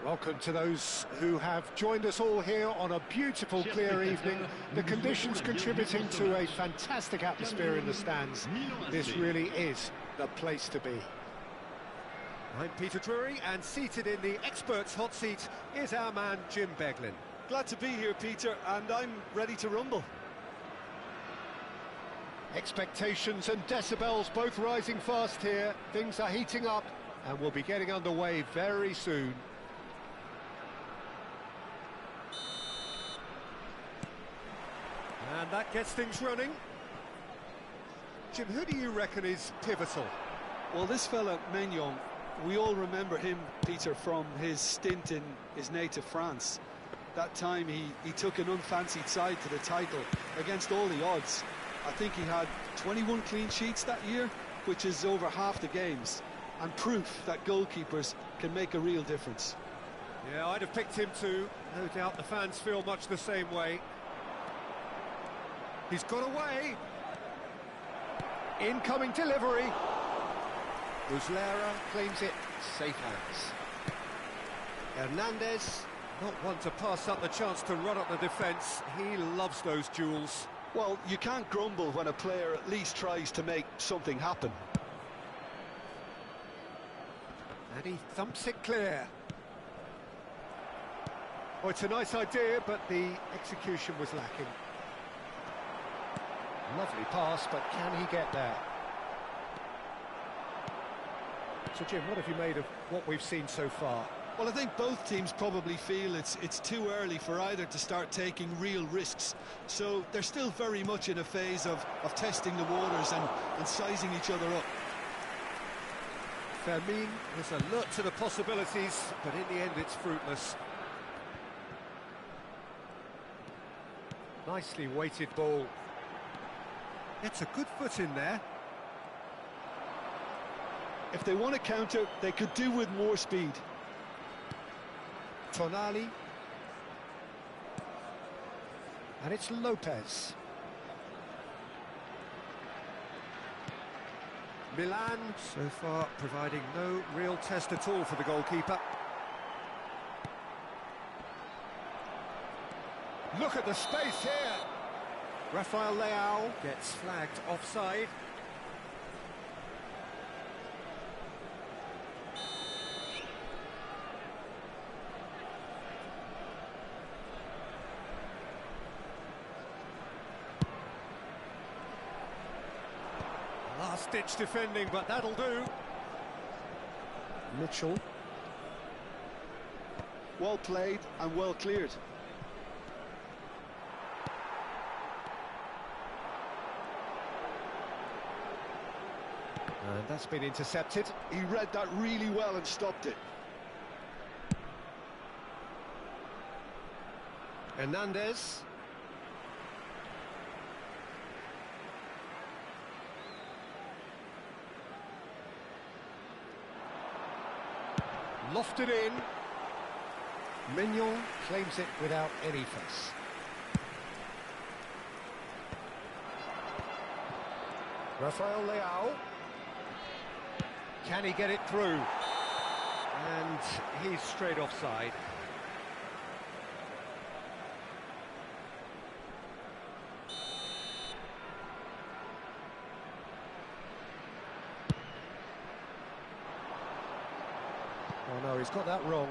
Welcome to those who have joined us all here on a beautiful, clear evening. The conditions contributing to a fantastic atmosphere in the stands. This really is the place to be. I'm Peter Drury, and seated in the experts' hot seat is our man Jim Beglin. Glad to be here, Peter, and I'm ready to rumble. Expectations and decibels both rising fast here. Things are heating up, and we'll be getting underway very soon. And that gets things running. Jim, who do you reckon is pivotal? Well, this fella, Maignan, we all remember him, Peter, from his stint in his native France. That time he took an unfancied side to the title against all the odds. I think he had 21 clean sheets that year, which is over half the games, and proof that goalkeepers can make a real difference. Yeah, I'd have picked him too. No doubt the fans feel much the same way. He's got away. Incoming delivery. Muslera claims it. Safe hands. Hernandez, not one to pass up the chance to run up the defence. He loves those duels. Well, you can't grumble when a player at least tries to make something happen. And he thumps it clear. Oh, it's a nice idea, but the execution was lacking. Lovely pass, but can he get there? So, Jim, what have you made of what we've seen so far? Well, I think both teams probably feel it's too early for either to start taking real risks. So they're still very much in a phase of testing the waters and sizing each other up. Fermin is alert to the possibilities, but in the end it's fruitless. Nicely weighted ball. It's a good foot in there. If they want to counter, they could do with more speed. Tonali. And it's Lopez. Milan, so far, providing no real test at all for the goalkeeper. Look at the space here. Rafael Leao gets flagged offside. Last-ditch defending, but that'll do. Mitchell. Well played and well cleared. And that's been intercepted. He read that really well and stopped it. Hernandez. Lofted in. Maignan claims it without any fuss. Rafael Leao. Can he get it through? And he's straight offside. Oh no, he's got that wrong.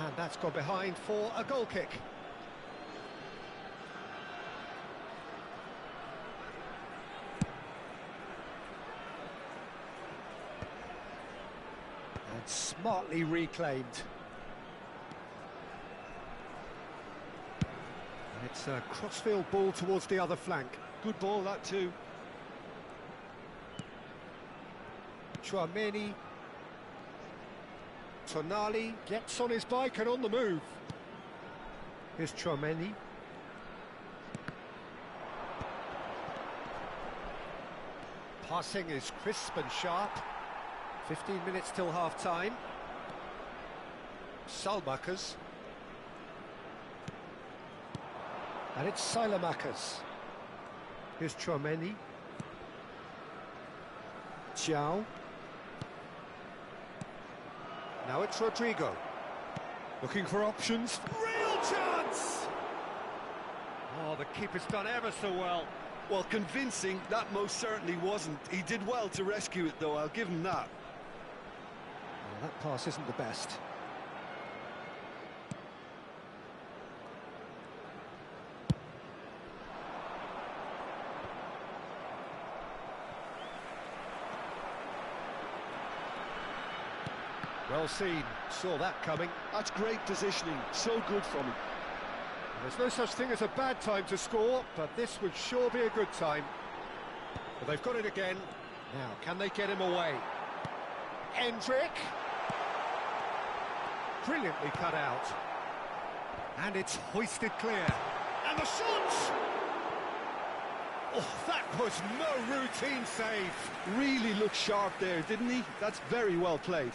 And that's gone behind for a goal kick. And smartly reclaimed. And it's a crossfield ball towards the other flank. Good ball, that too. Chouameni. Tonali gets on his bike and on the move. Here's Chouameni. Passing is crisp and sharp. 15 minutes till half-time. Salmakas. And it's Salamakas. Here's Chouameni. Now it's Rodrigo. Looking for options. Real chance! Oh, the keeper's done ever so well. Well, convincing, that most certainly wasn't. He did well to rescue it, though, I'll give him that. Well, that pass isn't the best. Well seen, saw that coming. That's great positioning, so good from him. There's no such thing as a bad time to score, but this would sure be a good time. Well, they've got it again. Now, can they get him away? Hendrick. Brilliantly cut out. And it's hoisted clear. And the shot! Oh, that was no routine save. Really looked sharp there, didn't he? That's very well played.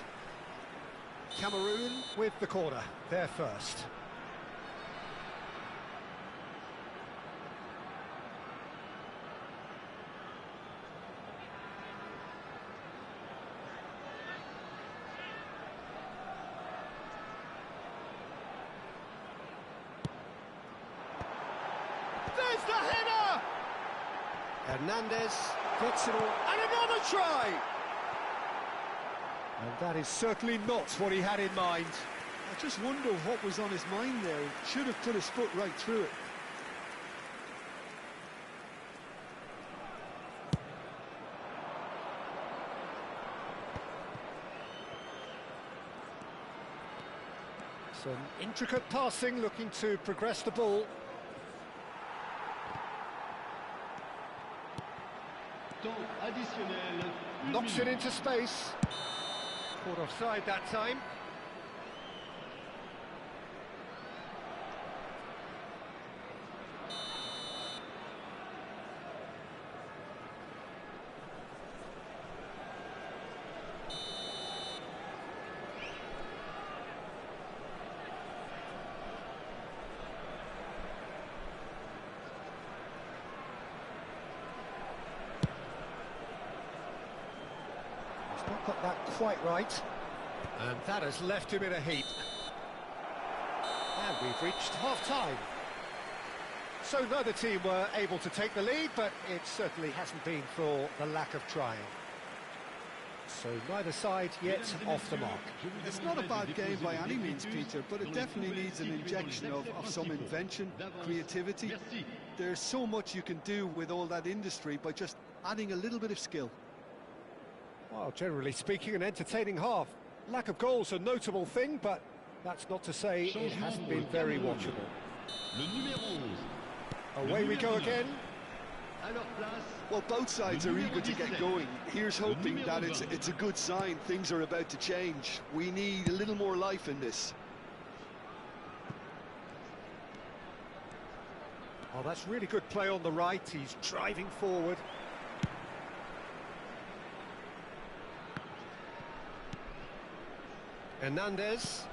Cameroon with the corner, there first. There's the header! Hernandez gets it all, and another try! And that is certainly not what he had in mind. I just wonder what was on his mind there. He should have put his foot right through it. Some intricate passing, looking to progress the ball. Knocks it into space. Caught offside that time. He's not got that quite right. And that has left him in a heap. And we've reached half-time. So neither team were able to take the lead, but it certainly hasn't been for the lack of trying. So neither side yet off the mark. It's not a bad game by any means, Peter, but it definitely needs an injection of some invention, creativity. There's so much you can do with all that industry by just adding a little bit of skill. Well, generally speaking, an entertaining half. Lack of goals a notable thing, but that's not to say it hasn't been very watchable. Away we go again. Well, both sides are eager to get going. Here's hoping that it's a good sign. Things are about to change. We need a little more life in this. Oh, that's really good play on the right. He's driving forward. Hernandez.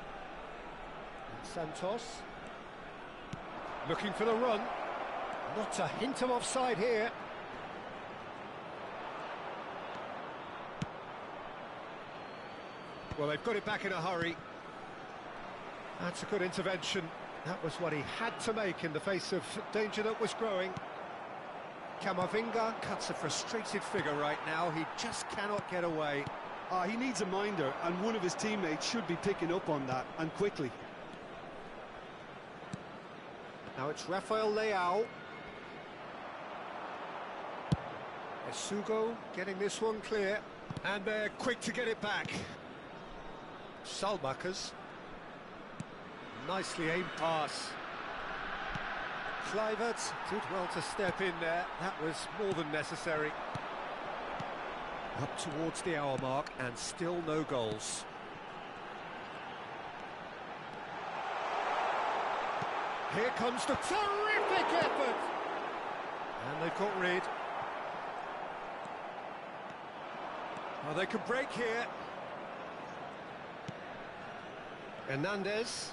And Santos. Looking for the run. Not a hint of offside here. Well, they've got it back in a hurry. That's a good intervention. That was what he had to make in the face of danger that was growing. Camavinga cuts a frustrated figure right now. He just cannot get away. He needs a minder, and one of his teammates should be picking up on that, and quickly. Now it's Rafael Leao. Esugo getting this one clear. And they're quick to get it back. Salmakers. Nicely aimed pass. Kluivert did well to step in there. That was more than necessary. Up towards the hour mark and still no goals. Here comes the terrific effort! And they've got rid. Oh, they could break here. Hernandez.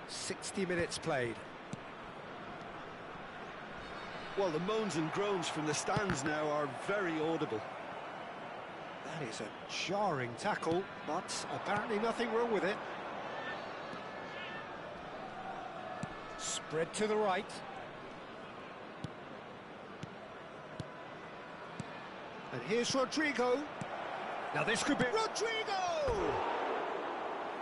60 minutes played. Well, the moans and groans from the stands now are very audible. That is a jarring tackle, but apparently nothing wrong with it. Spread to the right. And here's Rodrigo. Now this could be Rodrigo!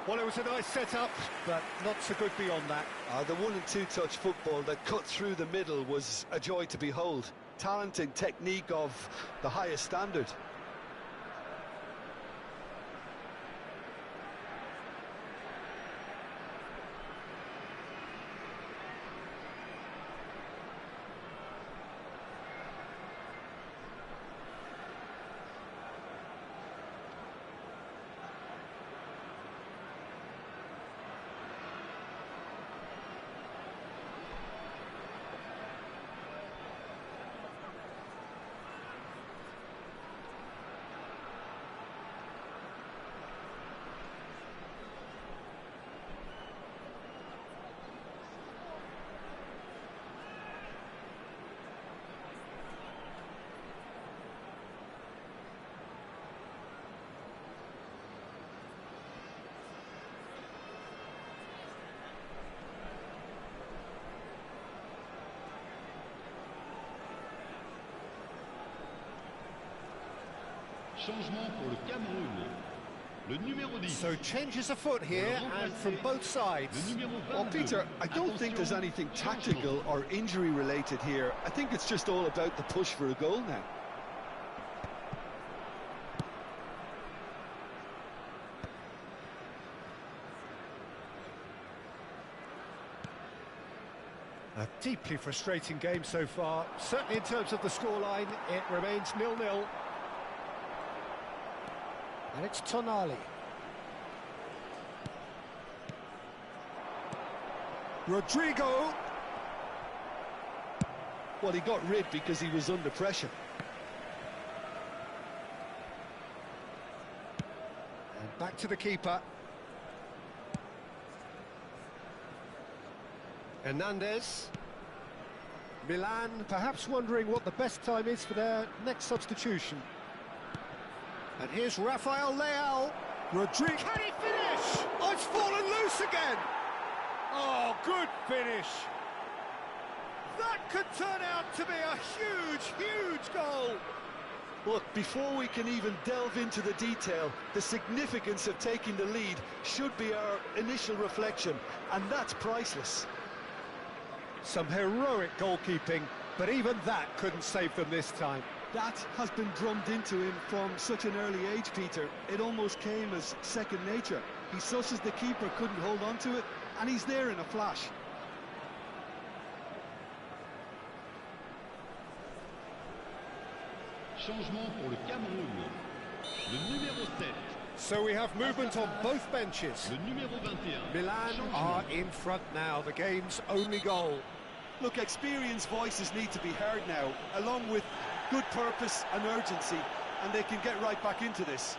Well, it was a nice setup, but not so good beyond that. The 1- and 2-touch football that cut through the middle was a joy to behold. Talent and technique of the highest standard. Changement pour le Cameroun. Le numéro 10. So changes afoot here, and from both sides. Well, Peter, I don't think there's anything tactical or injury related here. I think it's just all about the push for a goal now. A deeply frustrating game so far. Certainly in terms of the scoreline, it remains 0-0. And it's Tonali. Rodrigo. Well, he got rid because he was under pressure. And back to the keeper. Hernandez. Milan perhaps wondering what the best time is for their next substitution. And here's Rafael Leao. Rodrigo. Can he finish? Oh, it's fallen loose again. Oh, good finish. That could turn out to be a huge, huge goal. Look, before we can even delve into the detail, the significance of taking the lead should be our initial reflection, and that's priceless. Some heroic goalkeeping, but even that couldn't save them this time. That has been drummed into him from such an early age, Peter. It almost came as second nature. He susses the keeper couldn't hold on to it, and he's there in a flash. Changement pour le Cameroun. Le numéro 7. So we have movement on both benches. Le numéro 21. Milan are in front now, the game's only goal. Look, experienced voices need to be heard now, along with good purpose and urgency, and they can get right back into this.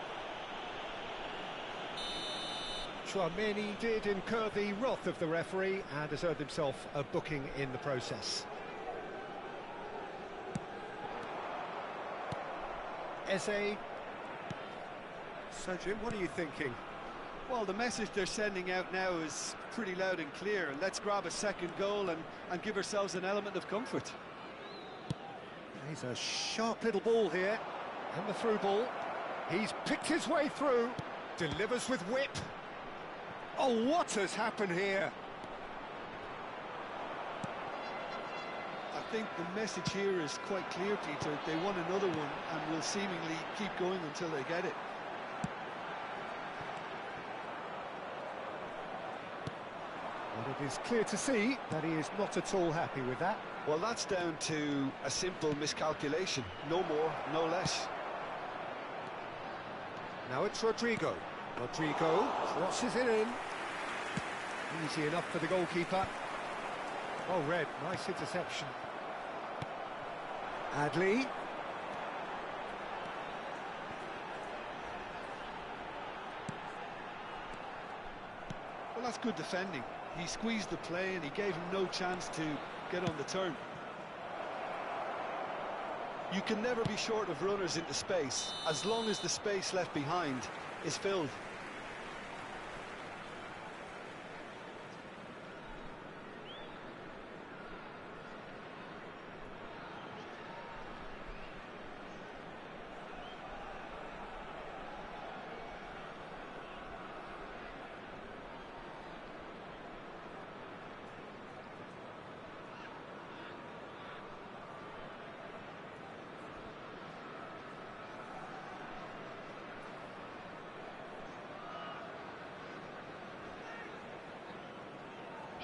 Chouameni did incur the wrath of the referee and has earned himself a booking in the process. Eze. So, Jim, what are you thinking? Well, the message they're sending out now is pretty loud and clear. Let's grab a second goal and give ourselves an element of comfort. He's a sharp little ball here, and the through ball. He's picked his way through, delivers with whip. Oh, what has happened here? I think the message here is quite clear, Peter. They want another one and will seemingly keep going until they get it. And it is clear to see that he is not at all happy with that. Well, that's down to a simple miscalculation. No more, no less. Now it's Rodrigo. Rodrigo crosses it in. Easy enough for the goalkeeper. Oh, Red, nice interception. Adli. Well, that's good defending. He squeezed the play and he gave him no chance to get on the turn. You can never be short of runners into space, as long as the space left behind is filled.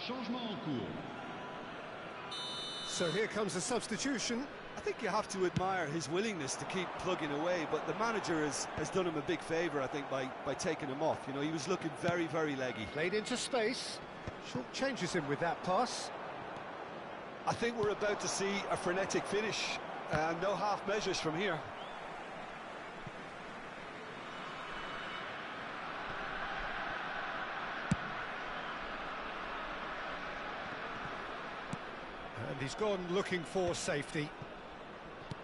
Changement en cours. So here comes a substitution. I think you have to admire his willingness to keep plugging away, but the manager has done him a big favour, I think, by taking him off. You know, he was looking very, very leggy. Played into space. Short changes him with that pass. I think we're about to see a frenetic finish. No half measures from here. And he's gone looking for safety.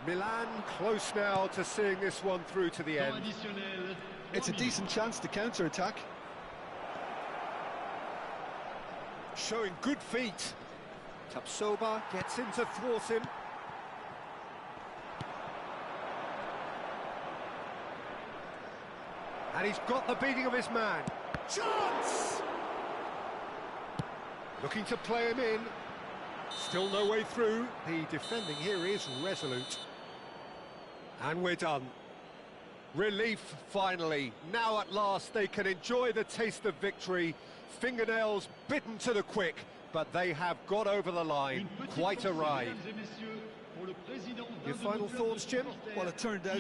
Milan close now to seeing this one through to the Temps end. additionnel. It's a 3 decent chance to counter-attack. Showing good feet. Tapsoba gets in to thwart him. And he's got the beating of his man. Chance! Looking to play him in. Still no way through. The defending here is resolute. And we're done. Relief, finally. Now at last they can enjoy the taste of victory. Fingernails bitten to the quick, but they have got over the line. Une petite Quite a pensée, ride. mesdames et messieurs, pour le président d'un Your de nos final clubs thoughts, de Jim? supporters. Well, it turned out